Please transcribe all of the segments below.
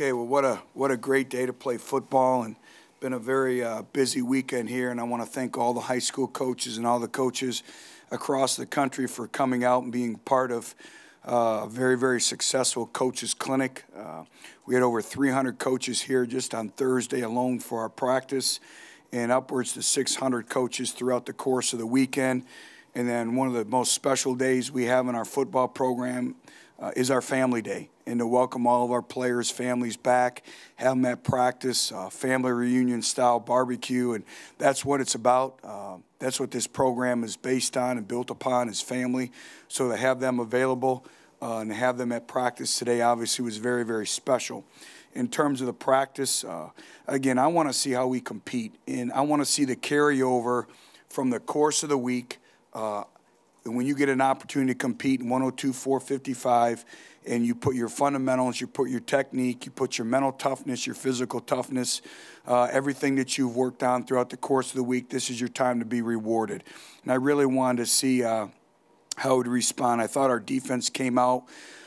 Okay, well, what a great day to play football, and been a very busy weekend here. And I want to thank all the high school coaches and all the coaches across the country for coming out and being part of a very, very successful coaches clinic. We had over 300 coaches here just on Thursday alone for our practice, and upwards to 600 coaches throughout the course of the weekend. And then one of the most special days we have in our football program is our family day, and to welcome all of our players' families back, have them at practice, family reunion style barbecue, and that's what it's about. That's what this program is based on and built upon, is family. So to have them available and to have them at practice today obviously was very, very special. In terms of the practice, again, I want to see how we compete, and I want to see the carryover from the course of the week. When you get an opportunity to compete in 102, 455, and you put your fundamentals, you put your technique, you put your mental toughness, your physical toughness, everything that you've worked on throughout the course of the week, this is your time to be rewarded. And I really wanted to see how it would respond. I thought our defense came out.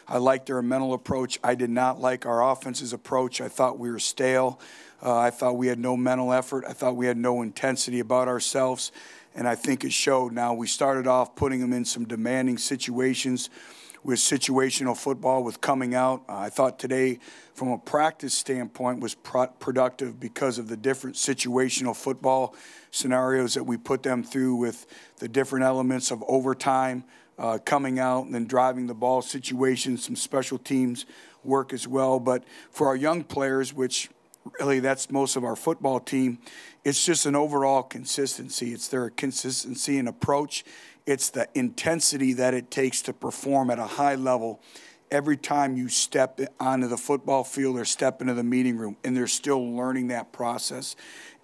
I liked their mental approach. I did not like our offense's approach. I thought we were stale. I thought we had no mental effort. I thought we had no intensity about ourselves. And I think it showed. Now, we started off putting them in some demanding situations with situational football, with coming out. I thought today, from a practice standpoint, was productive because of the different situational football scenarios that we put them through, with the different elements of overtime, coming out and then driving the ball situations, some special teams work as well. But for our young players, which really that's most of our football team, it's just an overall consistency. It's their consistency and approach. It's the intensity that it takes to perform at a high level every time you step onto the football field or step into the meeting room, and they're still learning that process.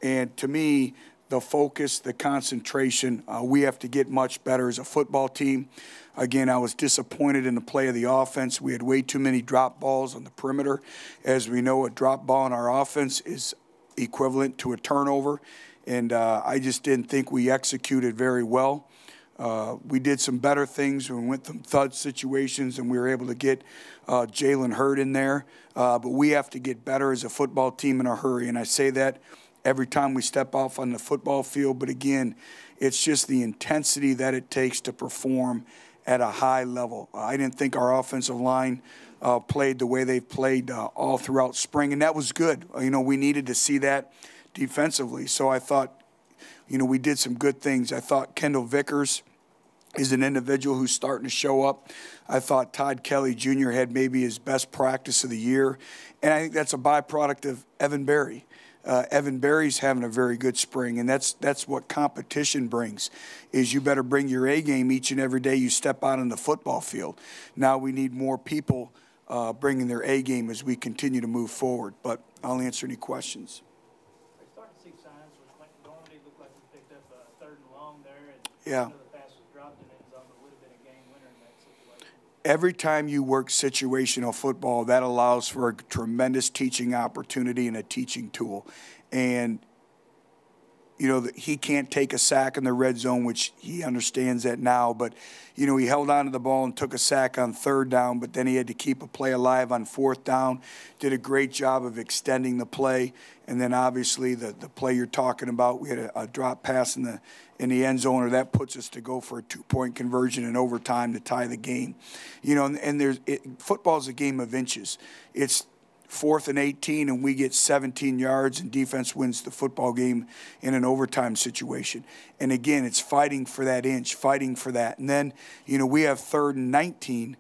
And to me, the focus, the concentration, we have to get much better as a football team. Again, I was disappointed in the play of the offense. We had way too many drop balls on the perimeter. As we know, a drop ball in our offense is equivalent to a turnover, and I just didn't think we executed very well. We did some better things when we went from thud situations and we were able to get Jalen Hurd in there. But we have to get better as a football team in a hurry, and I say that every time we step off on the football field. But again, it's just the intensity that it takes to perform at a high level. I didn't think our offensive line played the way they've played all throughout spring, and that was good. You know, we needed to see that defensively. So I thought, you know, we did some good things. I thought Kendall Vickers is an individual who's starting to show up. I thought Todd Kelly Jr. had maybe his best practice of the year, and I think that's a byproduct of Evan Berry. Evan Berry's having a very good spring, and that's what competition brings, is you better bring your A game each and every day you step out on the football field. Now we need more people bringing their A game as we continue to move forward, but I'll answer any questions. We're starting to see signs which normally look like we picked up a third and long there, and yeah. The pass was dropped in end zone, but would have been a game winner in that situation. Every time you work situational football, that allows for a tremendous teaching opportunity and a teaching tool. And, you know, he can't take a sack in the red zone, which he understands that now. But, you know, he held on to the ball and took a sack on third down, but then he had to keep a play alive on fourth down. Did a great job of extending the play. And then obviously the play you're talking about, we had a drop pass in the end zone, or that puts us to go for a two-point conversion in overtime to tie the game. You know, and football is a game of inches. It's 4th and 18, and we get 17 yards, and defense wins the football game in an overtime situation. And again, it's fighting for that inch, fighting for that. And then, you know, we have 3rd and 19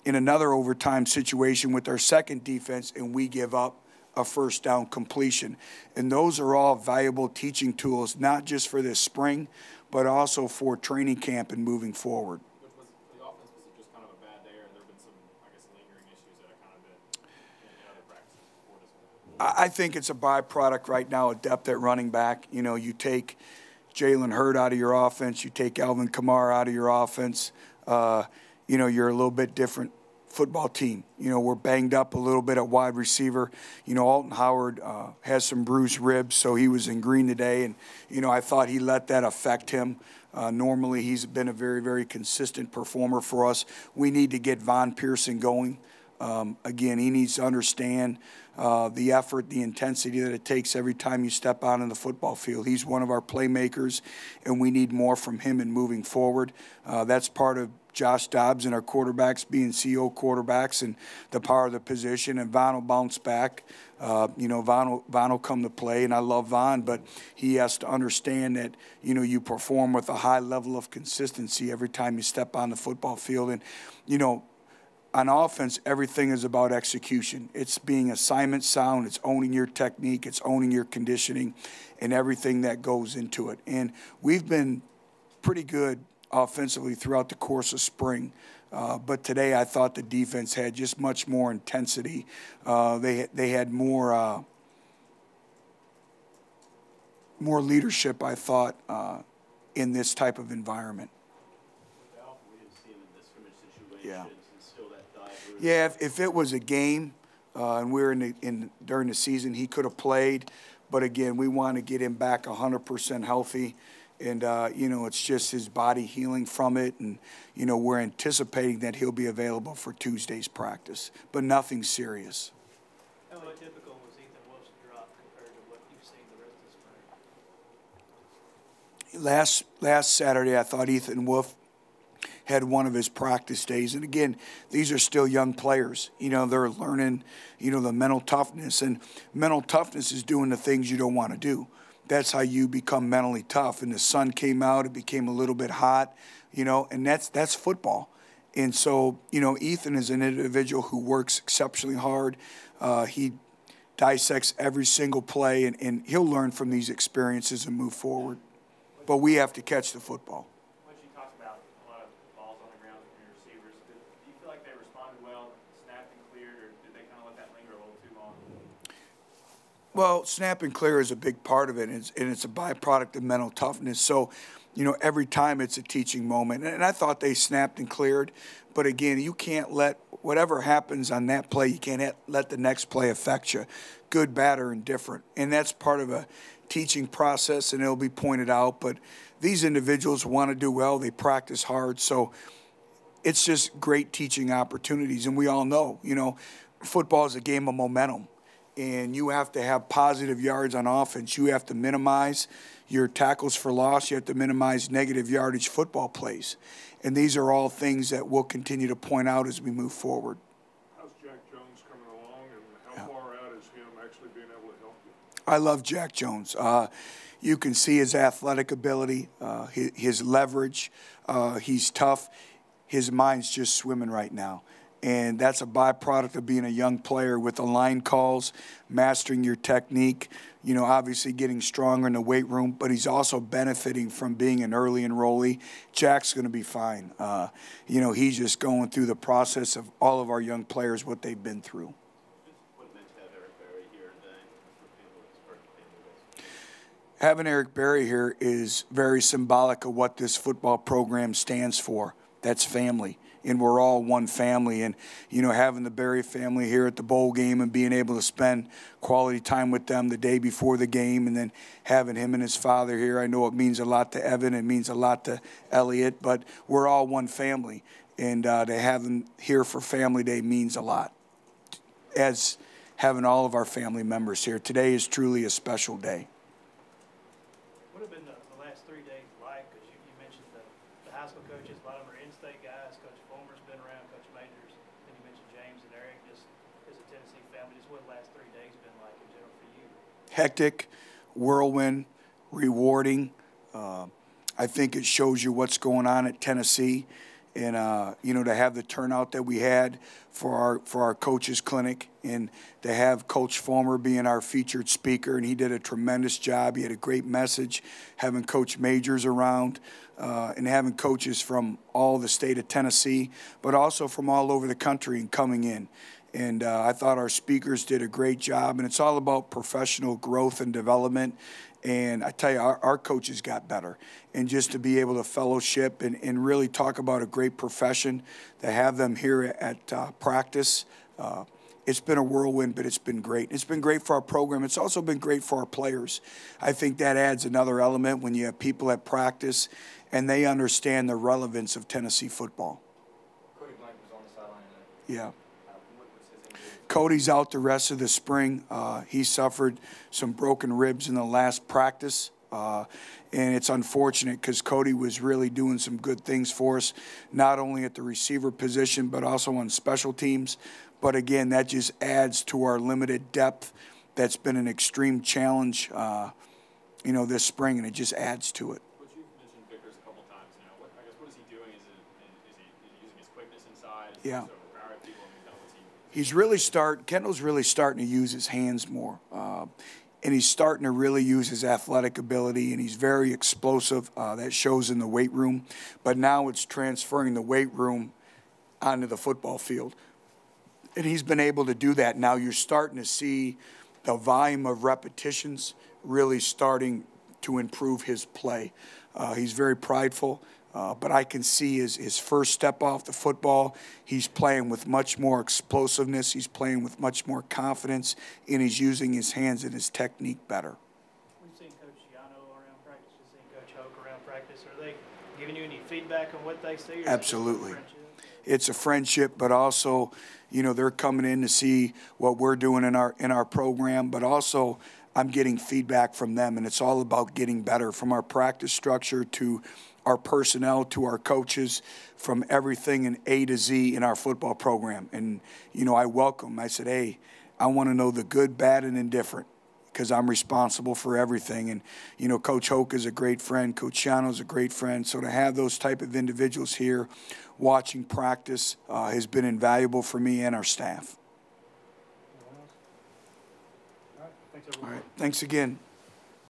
in another overtime situation with our second defense, and we give up a first down completion. And those are all valuable teaching tools, not just for this spring, but also for training camp and moving forward. For the offense, was it just kind of a bad day, or there have been some, I guess, lingering issues that have kind of been in other practices before this one? I think it's a byproduct right now of depth at running back. You know, you take Jalen Hurd out of your offense, you take Alvin Kamara out of your offense, you know, you're a little bit different football team. You know, we're banged up a little bit at wide receiver. You know, Alton Howard has some bruised ribs, so he was in green today. And, you know, I thought he let that affect him. Normally, he's been a very, very consistent performer for us. We need to get Von Pearson going. Again, he needs to understand the effort, the intensity that it takes every time you step out on the football field. He's one of our playmakers, and we need more from him in moving forward. That's part of Josh Dobbs and our quarterbacks being CO quarterbacks and the power of the position, and Von will bounce back. Von will come to play, and I love Von, but he has to understand that, you perform with a high level of consistency every time you step on the football field. And, on offense, everything is about execution. It's being assignment sound. It's owning your technique. It's owning your conditioning and everything that goes into it. And we've been pretty good offensively throughout the course of spring. But today I thought the defense had just much more intensity. They had more leadership, I thought, in this type of environment. Yeah. Yeah, if it was a game and we were during the season, he could have played. But again, we want to get him back 100% healthy. And, it's just his body healing from it. And, we're anticipating that he'll be available for Tuesday's practice, but nothing serious. How typical was Ethan Wolf's drop compared to what you've seen the rest of spring? Last Saturday, I thought Ethan Wolf had one of his practice days. And again, these are still young players. They're learning, the mental toughness. And mental toughness is doing the things you don't want to do. That's how you become mentally tough. And the sun came out, it became a little bit hot, and that's football. And so, Ethan is an individual who works exceptionally hard. He dissects every single play, and he'll learn from these experiences and move forward. But we have to catch the football. What you talked about, a lot of balls on the ground from your receivers. Do you feel like they responded well, snapped and cleared, or did they kind of let that linger a little too long? Well, snap and clear is a big part of it, and it's a byproduct of mental toughness. So, every time it's a teaching moment. And I thought they snapped and cleared. But, again, you can't let whatever happens on that play, you can't let the next play affect you, good, bad, or indifferent. And that's part of a teaching process, and it'll be pointed out. But these individuals want to do well. They practice hard. So it's just great teaching opportunities. And we all know, football is a game of momentum. And you have to have positive yards on offense. You have to minimize your tackles for loss. You have to minimize negative yardage football plays. And these are all things that we'll continue to point out as we move forward. How's Jack Jones coming along, and how far out is him actually being able to help you? I love Jack Jones. You can see his athletic ability, his leverage. He's tough. His mind's just swimming right now. And that's a byproduct of being a young player with the line calls, mastering your technique, obviously getting stronger in the weight room, but he's also benefiting from being an early enrollee. Jack's going to be fine. He's just going through the process of all of our young players, what they've been through. What it meant to have Eric Berry here today? Having Eric Berry here is very symbolic of what this football program stands for. That's family. And we're all one family. And, having the Berry family here at the bowl game and being able to spend quality time with them the day before the game, and then having him and his father here, I know it means a lot to Evan. It means a lot to Elliot. But we're all one family. And to have them here for Family Day means a lot, as having all of our family members here. Today is truly a special day. What have been the last 3 days like? Because you mentioned the high school coaches, a lot of them are in-state guys. Coach Fulmer's been around, Coach Majors. Then you mentioned James and Eric. Just as a Tennessee family, just what the last 3 days been like in general for you? Hectic, whirlwind, rewarding. I think it shows you what's going on at Tennessee. And, to have the turnout that we had for our coaches clinic, and to have Coach Fulmer being our featured speaker, and he did a tremendous job. He had a great message, having Coach Majors around, and having coaches from all the state of Tennessee, but also from all over the country and coming in. And I thought our speakers did a great job, and it's all about professional growth and development. And I tell you, our coaches got better. And just to be able to fellowship and really talk about a great profession, to have them here at practice, it's been a whirlwind, but it's been great. It's been great for our program. It's also been great for our players. I think that adds another element when you have people at practice and they understand the relevance of Tennessee football. Cody Blank was on the sideline today. Yeah. Cody's out the rest of the spring. He suffered some broken ribs in the last practice. And it's unfortunate because Cody was really doing some good things for us, not only at the receiver position, but also on special teams. But again, that just adds to our limited depth. That's been an extreme challenge, this spring, and it just adds to it. But you've mentioned Vickers a couple times now. What is he doing? Is he using his quickness inside? Yeah. People? Kendall's really starting to use his hands more. And he's starting to really use his athletic ability, and he's very explosive. That shows in the weight room. But now it's transferring the weight room onto the football field. And he's been able to do that. Now you're starting to see the volume of repetitions really starting to improve his play. He's very prideful, but I can see his first step off the football, he's playing with much more explosiveness, he's playing with much more confidence, and he's using his hands and his technique better. We've seen Coach Giano around practice, we've seen Coach Hoke around practice. Are they giving you any feedback on what they see? Or Absolutely. It's a friendship, but also, they're coming in to see what we're doing in our program, but also I'm getting feedback from them, and it's all about getting better, from our practice structure to our personnel to our coaches, from everything in A to Z in our football program. And, I welcome. I said, hey, I want to know the good, bad, and indifferent, because I'm responsible for everything. And, Coach Hoke is a great friend. Coach Giano is a great friend. So to have those type of individuals here watching practice has been invaluable for me and our staff. All right. Thanks, everyone. All right. Thanks again.